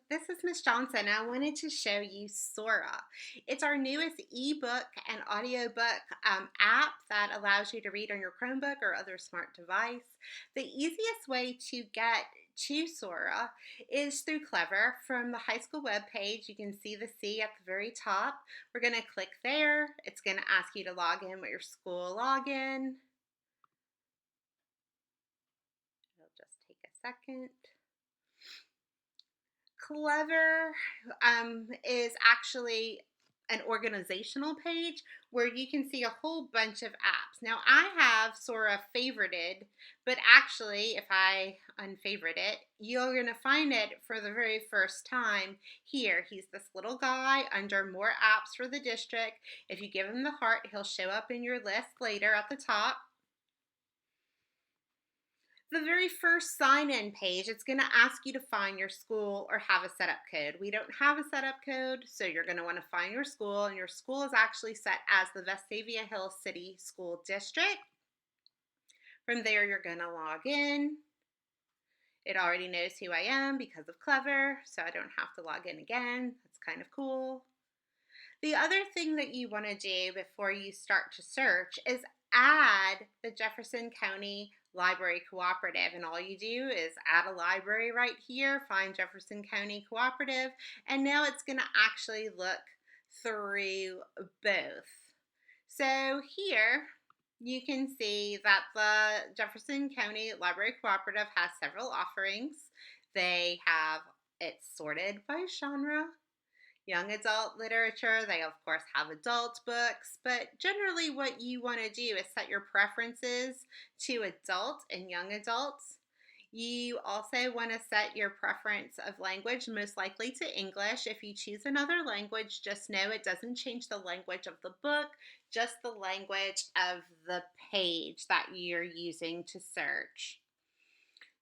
This is Miss Johnson. I wanted to show you Sora. It's our newest ebook and audiobook app that allows you to read on your Chromebook or other smart device. The easiest way to get to Sora is through Clever. From the high school webpage, you can see the C at the very top. We're going to click there. It's going to ask you to log in with your school login. It'll just take a second. Clever is actually an organizational page where you can see a whole bunch of apps. Now, I have Sora favorited, but actually, if I unfavorite it, you're going to find it for the very first time here. He's this little guy under more apps for the district. If you give him the heart, he'll show up in your list later at the top. The very first sign-in page, it's going to ask you to find your school or have a setup code. We don't have a setup code, so you're going to want to find your school, and your school is actually set as the Vestavia Hills City School District. From there, you're going to log in. It already knows who I am because of Clever, so I don't have to log in again. That's kind of cool. The other thing that you want to do before you start to search is add the Jefferson County Library Cooperative. And all you do is add a library right here, find Jefferson County Cooperative, and now it's going to actually look through both. So here you can see that the Jefferson County Library Cooperative has several offerings. They have it sorted by genre. Young adult literature, they of course have adult books, but generally what you want to do is set your preferences to adult and young adults. You also want to set your preference of language, most likely to English. If you choose another language, just know it doesn't change the language of the book, just the language of the page that you're using to search.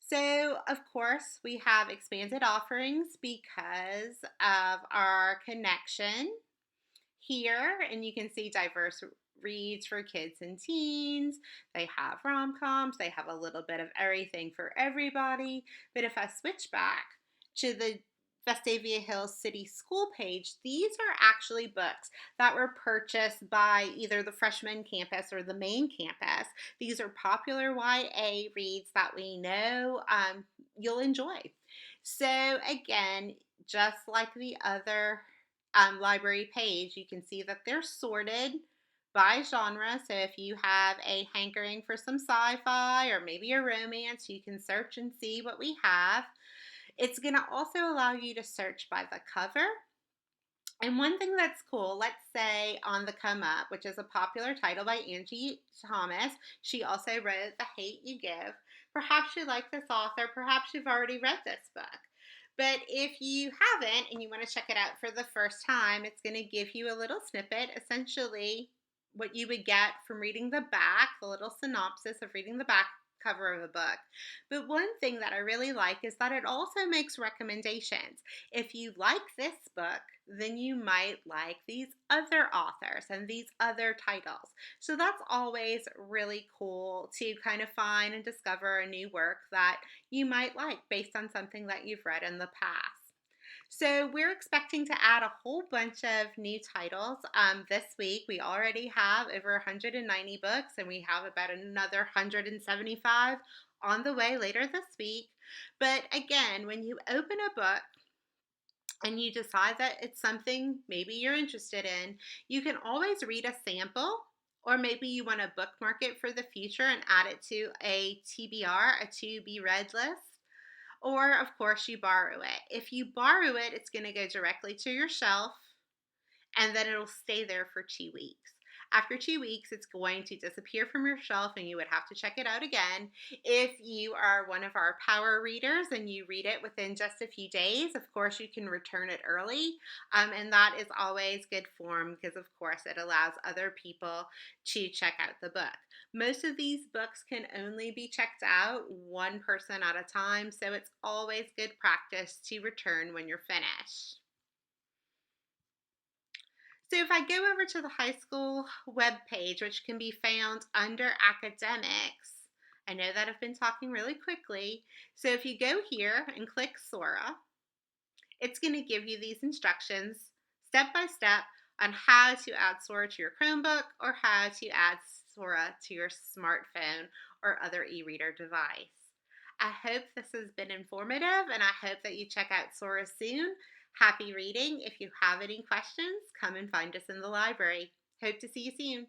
So, of course, we have expanded offerings because of our connection here, and you can see diverse reads for kids and teens. They have rom-coms, they have a little bit of everything for everybody. But if I switch back to the Vestavia Hills City School page, these are actually books that were purchased by either the freshman campus or the main campus. These are popular YA reads that we know you'll enjoy. So again, just like the other library page, you can see that they're sorted by genre. So if you have a hankering for some sci-fi or maybe a romance, you can search and see what we have. It's going to also allow you to search by the cover. And one thing that's cool, let's say On the Come Up, which is a popular title by Angie Thomas. She also wrote The Hate You Give. Perhaps you like this author, perhaps you've already read this book. But if you haven't and you want to check it out for the first time, it's going to give you a little snippet, essentially what you would get from reading the back, the little synopsis of reading the back cover of a book. But one thing that I really like is that it also makes recommendations. If you like this book, then you might like these other authors and these other titles. So that's always really cool to kind of find and discover a new work that you might like based on something that you've read in the past. So we're expecting to add a whole bunch of new titles this week. We already have over 190 books, and we have about another 175 on the way later this week. But again, when you open a book and you decide that it's something maybe you're interested in, you can always read a sample, or maybe you want to bookmark it for the future and add it to a TBR, a to be read list. Or, of course, you borrow it. If you borrow it, it's going to go directly to your shelf, and then it'll stay there for 2 weeks. After 2 weeks, it's going to disappear from your shelf, and you would have to check it out again. If you are one of our power readers and you read it within just a few days, of course, you can return it early, and that is always good form because, of course, it allows other people to check out the book. Most of these books can only be checked out one person at a time, so it's always good practice to return when you're finished. So if I go over to the high school webpage, which can be found under academics, I know that I've been talking really quickly. So if you go here and click Sora, It's going to give you these instructions step by step on how to add Sora to your Chromebook or how to add Sora to your smartphone or other e reader device. I hope this has been informative and I hope that you check out Sora soon. Happy reading. If you have any questions, come and find us in the library. Hope to see you soon.